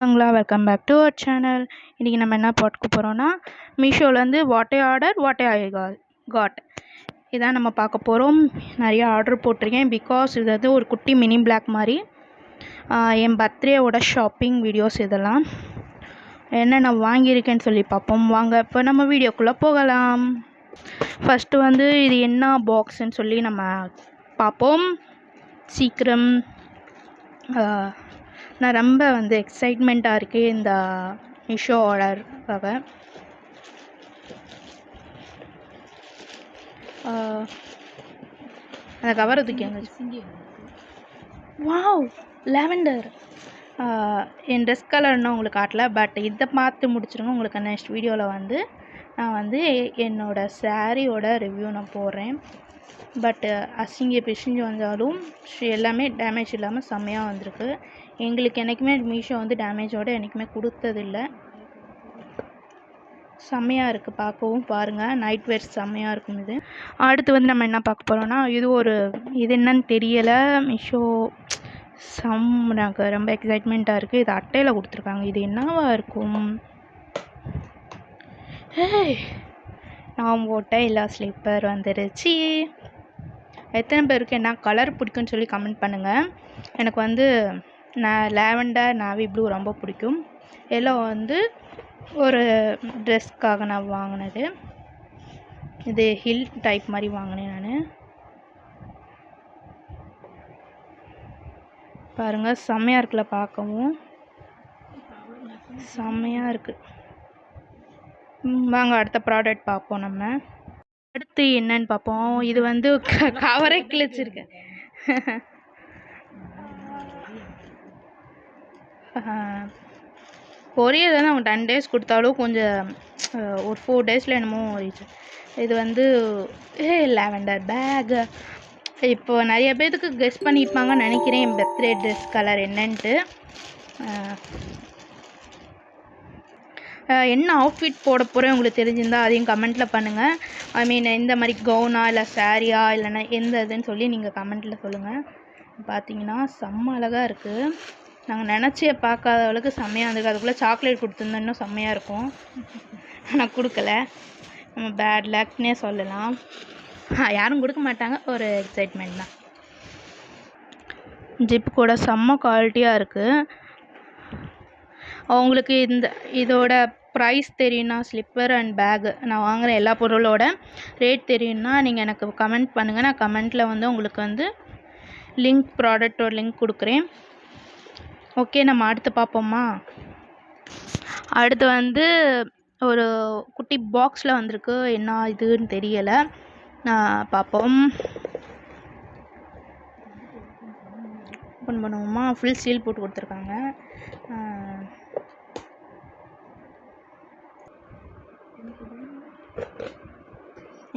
Welcome back to our channel. இன்றைக்கி நம்ம என்ன பார்க்க போகிறோன்னா, மீஷோலேருந்து what I order what I got இதான் நம்ம பார்க்க போகிறோம். நிறைய ஆர்டர் போட்டிருக்கேன் பிகாஸ் இது வந்து ஒரு குட்டி மினி பிளாக் மாதிரி. என் பர்த்டேவோட ஷாப்பிங் வீடியோஸ் இதெல்லாம் என்ன நான் வாங்கியிருக்கேன்னு சொல்லி பார்ப்போம். வாங்க இப்போ நம்ம வீடியோக்குள்ளே போகலாம். ஃபஸ்ட்டு வந்து இது என்ன பாக்ஸுன்னு சொல்லி நம்ம பார்ப்போம். சீக்கிரம் நான் ரொம்ப வந்து எக்ஸைட்மெண்ட்டாக இருக்கேன் இந்த மீஷோ ஆர்டருக்காக. அந்த கவர் தூக்கி வாவ் லாவெண்டர். என் ட்ரெஸ் கலர்னு உங்களுக்கு காட்டல, பட் இதை பார்த்து முடிச்சிருங்க. உங்களுக்கு நெக்ஸ்ட் வீடியோவில் வந்து நான் வந்து என்னோடய சாரியோட ரிவ்யூ நான் போடுறேன். பட்டு அசிங்க பிசிஞ்சு வந்தாலும் எல்லாமே டேமேஜ் இல்லாமல் செம்மையாக வந்திருக்கு. எங்களுக்கு என்றைக்குமே மீஷோ வந்து டேமேஜோடு என்றைக்குமே கொடுத்ததில்லை. செம்மையாக இருக்குது பார்க்கவும். பாருங்கள், நைட் வேர் செம்மையாக இருக்கும். இது அடுத்து வந்து நம்ம என்ன பார்க்க போகிறோன்னா, இது என்னன்னு தெரியலை. மீஷோ எனக்கு ரொம்ப எக்ஸைட்மெண்ட்டாக இருக்குது. இது அட்டையில் கொடுத்துருக்காங்க. இது என்னவா இருக்கும்? நான் போட்ட எல்லா ஸ்லிப்பர் வந்துருச்சு. எத்தனை பேருக்கு என்ன கலர் பிடிக்கும்னு சொல்லி கமெண்ட் பண்ணுங்கள். எனக்கு வந்து லாவெண்டர் நேவி ப்ளூ ரொம்ப பிடிக்கும். எல்லாம் வந்து ஒரு ட்ரெஸ்க்காக நான் வாங்கினது. இது ஹில் டைப் மாதிரி வாங்கினேன் நான். பாருங்கள், செம்மையாக இருக்குல்ல, பார்க்கவும் செம்மையாக இருக்குது. வாங்க அடுத்த ப்ராடக்ட் பார்ப்போம். நம்ம அடுத்து என்னன்னு பார்ப்போம். இது வந்து கவரை கிழிச்சிருக்கேன். கொரியர் தானே அவங்க 10 days கொடுத்தாலும் கொஞ்சம் ஒரு 4 daysல என்னமோ ரீச். இது வந்து லாவெண்டர் பேக். இப்போ நிறைய பேருக்கு கெஸ் பண்ணியிருப்பாங்கன்னு நினைக்கிறேன் என் பர்த்டே ட்ரெஸ் கலர் என்னன்ட்டு. என்ன அவுட்ஃபிட் போட போகிறேன் உங்களுக்கு தெரிஞ்சிருந்தால் அதையும் கமெண்ட்டில் பண்ணுங்கள். ஐ மீன் இந்த மாதிரி கவுனா இல்லை சாரியா இல்லைன்னா எந்த இதுன்னு சொல்லி நீங்கள் கமெண்ட்டில் சொல்லுங்கள். பார்த்தீங்கன்னா செம்ம அழகாக இருக்குது. நாங்கள் நினச்சே பார்க்காத அளவுக்கு செம்மையாக இருந்திருக்கு. அதுக்குள்ளே சாக்லேட் கொடுத்துருந்தோம், இன்னும் செம்மையாக இருக்கும். ஆனால் கொடுக்கல. நம்ம பேட் லக்னே சொல்லலாம். யாரும் கொடுக்க மாட்டாங்க, ஒரு எக்ஸைட்மெண்ட் தான். ஜிப்பு கூட செம்ம குவாலிட்டியாக இருக்குது. அவங்களுக்கு இதோட ப்ரைஸ் தெரியும்னா, ஸ்லிப்பர் அண்ட் பேகு நான் வாங்குகிற எல்லா பொருளோட ரேட் தெரியும்னா நீங்கள் எனக்கு கமெண்ட் பண்ணுங்கள். நான் கமெண்ட்டில் வந்து உங்களுக்கு வந்து ப்ராடக்டோட லிங்க் கொடுக்குறேன். ஓகே, நம்ம அடுத்து பார்ப்போமா. அடுத்து வந்து ஒரு குட்டி பாக்ஸில் வந்திருக்கு. என்ன இதுன்னு தெரியலை, பார்ப்போம். ஓப்பன் பண்ணுவோமா. ஃபுல் சீல் போட்டு கொடுத்துருக்காங்க.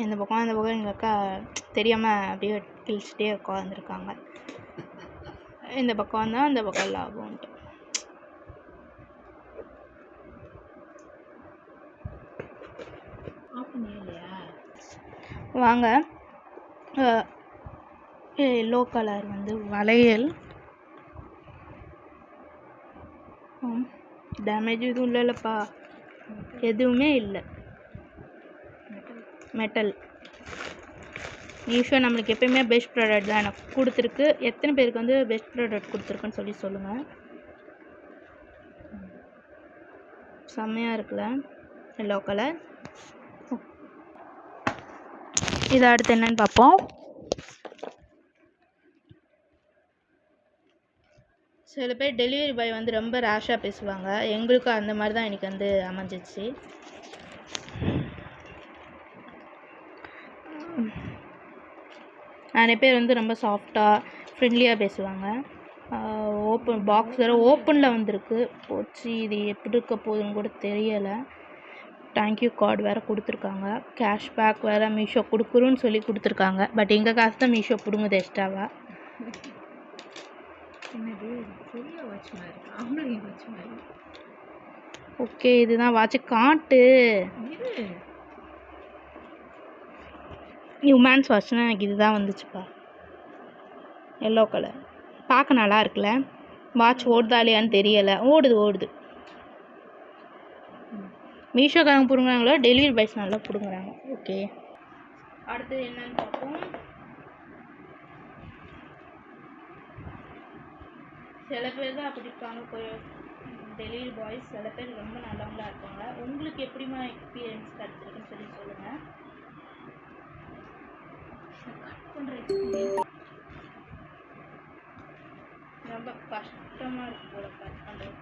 இந்த பக்கம் எங்கள் அக்கா தெரியாமல் அப்படியே கிழிச்சிட்டே உட்காந்துருக்காங்க. இந்த பக்கம் வந்தால் அந்த பக்கம் லாபம்ன்ட்டு. வாங்க, எல்லோ கலர் வந்து வளையல். டேமேஜ் எதுவும் இல்லைல்லப்பா, எதுவுமே இல்லை. மெட்டல். மீஷோ நம்மளுக்கு எப்பயுமே பெஸ்ட் ப்ராடக்ட் தான் எனக்கு கொடுத்துருக்கு. எத்தனை பேருக்கு வந்து பெஸ்ட் ப்ராடக்ட் கொடுத்துருக்குன்னு சொல்லி சொல்லுங்கள். செம்மையாக இருக்குல்ல, எல்லோ கலர். இதை அடுத்து என்னன்னு பார்ப்போம். சில பேர் டெலிவரி பாய் வந்து ரொம்ப ரேஷாக பேசுவாங்க. எங்களுக்கும் அந்த மாதிரி தான் எனக்கு வந்து அமைஞ்சிச்சு. நிறைய பேர் வந்து ரொம்ப சாஃப்டாக ஃப்ரெண்ட்லியாக பேசுவாங்க. பாக்ஸ் வேறு ஓப்பனில் வந்திருக்கு. போச்சு, இது எப்படி இருக்க போகுதுன்னு கூட தெரியலை. தேங்க்யூ கார்டு வேறு கொடுத்துருக்காங்க. கேஷ்பேக் வேறு மீஷோ கொடுக்குறோன்னு சொல்லி கொடுத்துருக்காங்க. பட் எங்கள் காசு தான் மீஷோ பிடுங்குது எக்ஸ்ட்ராவா. ஓகே, இதுதான் வாட்ச். காட்டு ஹியூமன்ஸ் வாட்ச்னா எனக்கு இதுதான் வந்துச்சுப்பா. எல்லோ கலர் பார்க்க நல்லா இருக்குல்ல. வாட்ச் ஓடுதா இல்லையான்னு தெரியலை. ஓடுது. மீஷோக்காரங்க பிடுங்குறாங்களோ டெலிவரி பாய்ஸ் நல்லா பிடுங்குறாங்க. ஓகே, அடுத்து என்னன்னு பார்ப்போம். சில பேர் தான் அப்படி இருப்பாங்க டெலிவரி பாய்ஸ், சில பேர் ரொம்ப நல்லவங்களா இருப்பாங்க. உங்களுக்கு எப்படிமா எக்ஸ்பீரியன்ஸ் கிடச்சிருக்குன்னு சொல்லி சொல்லுங்கள். ரொம்ப கஷ்டமாக இருக்கு போல கட் பண்ணுறது.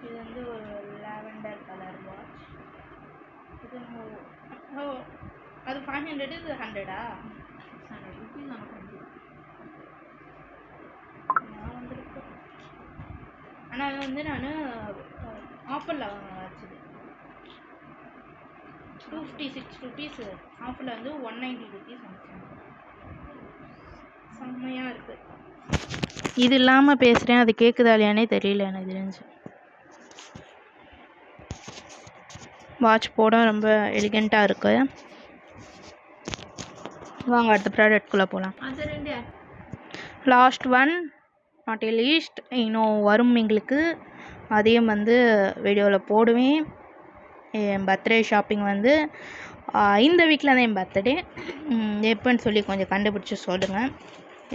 இது வந்து ஒரு லாவெண்டர் கலர் வாட்ச். இது அது 500, இது 100-ஆ? 600 rupees நமக்கு. நான் வந்துருக்கேன், ஆனால் வந்து நான் ஆஃபரில் வாங்கினது 256 rupees. ஆஃபரில் வந்து 190 rupees வந்துச்சு. செம்மையாக இருக்குது. இது இல்லாமல் பேசுகிறேன், அது கேட்குதா இல்லையானே தெரியல எனக்கு தெரிஞ்சு. வாட்ச் போட ரொம்ப எலிகெண்ட்டாக இருக்குது. வாங்க அடுத்த ப்ராடக்ட்குள்ளே போகலாம். லாஸ்ட் ஒன் நாட் லீஸ்ட், இன்னும் வரும் எங்களுக்கு, அதையும் வந்து வீடியோவில் போடுவேன். என் பர்த்டே ஷாப்பிங் வந்து இந்த வீக்கில் தான் என் பர்த்டே. எப்போன்னு சொல்லி கொஞ்சம் கண்டுபிடிச்சி சொல்லுங்கள்.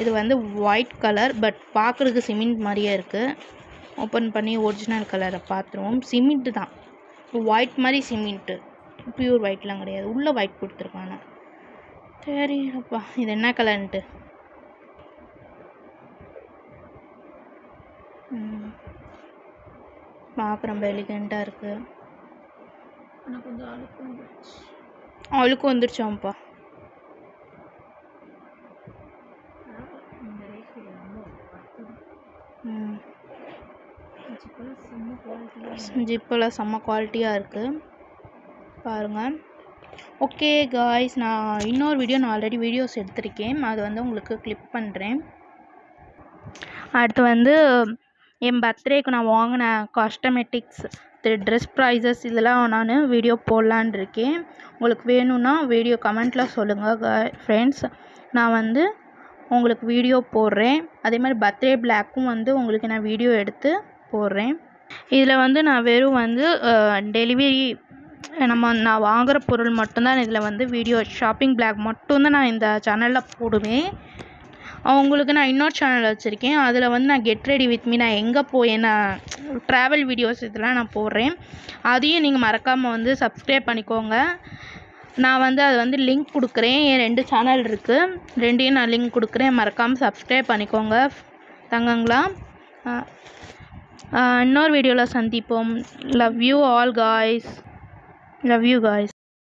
இது வந்து ஒயிட் கலர், பட் பார்க்குறதுக்கு சிமெண்ட் மாதிரியே இருக்குது. ஓப்பன் பண்ணி ஒரிஜினல் கலரை பார்த்துருவோம். சிமெண்ட்டு தான், ஒயிட் மாதிரி சிமெண்ட்டு, ப்யூர் ஒயிட்லாம் கிடையாது. உள்ளே ஒயிட் கொடுத்துருக்காங்க. தெரியலப்பா இது என்ன கலர்ன்ட்டு. பார்க்க ரொம்ப எலிகெண்ட்டாக இருக்குது. ஆனால் கொஞ்சம் அழுக்கு வந்துருச்சாம்ப்பா. ஜிப்பெல்லாம் செம்ம குவாலிட்டியாக இருக்குது பாருங்கள். ஓகே காய்ஸ், நான் இன்னொரு வீடியோ நான் ஆல்ரெடி வீடியோஸ் எடுத்திருக்கேன், அது வந்து உங்களுக்கு கிளிப் பண்ணுறேன். அடுத்து வந்து என் பர்த்டேக்கு நான் வாங்கின காஸ்மெட்டிக்ஸ், ட்ரெஸ் ப்ரைஸஸ் இதெல்லாம் நான் வீடியோ போடலான் இருக்கேன். உங்களுக்கு வேணும்னா வீடியோ கமெண்ட்டில் சொல்லுங்கள் ஃப்ரெண்ட்ஸ். நான் வந்து உங்களுக்கு வீடியோ போடுறேன். அதே மாதிரி பர்த்டே பிளாக்கும் வந்து உங்களுக்கு நான் வீடியோ எடுத்து போடுறேன். இதில் வந்து நான் வெறும் வந்து டெலிவரி நான் வாங்குகிற பொருள் மட்டும்தான் இதில் வந்து வீடியோ, ஷாப்பிங் பிளாக் மட்டும்தான் நான் இந்த சேனலில் போடுவேன். அவங்களுக்கு நான் இன்னொரு சேனல் வச்சுருக்கேன், அதில் வந்து நான் கெட் ரெடி வித் மீ, நான் எங்கே போய் நான் ட்ராவல் வீடியோஸ் இதெல்லாம் நான் போடுறேன். அதையும் நீங்கள் மறக்காமல் வந்து சப்ஸ்கிரைப் பண்ணிக்கோங்க. நான் வந்து அது வந்து லிங்க் கொடுக்குறேன். என் 2 சேனல் இருக்குது, 2யும் நான் லிங்க் கொடுக்குறேன். மறக்காமல் சப்ஸ்கிரைப் பண்ணிக்கோங்க தங்கங்களா. இன்னொரு வீடியோவில் சந்திப்போம். Love you all guys.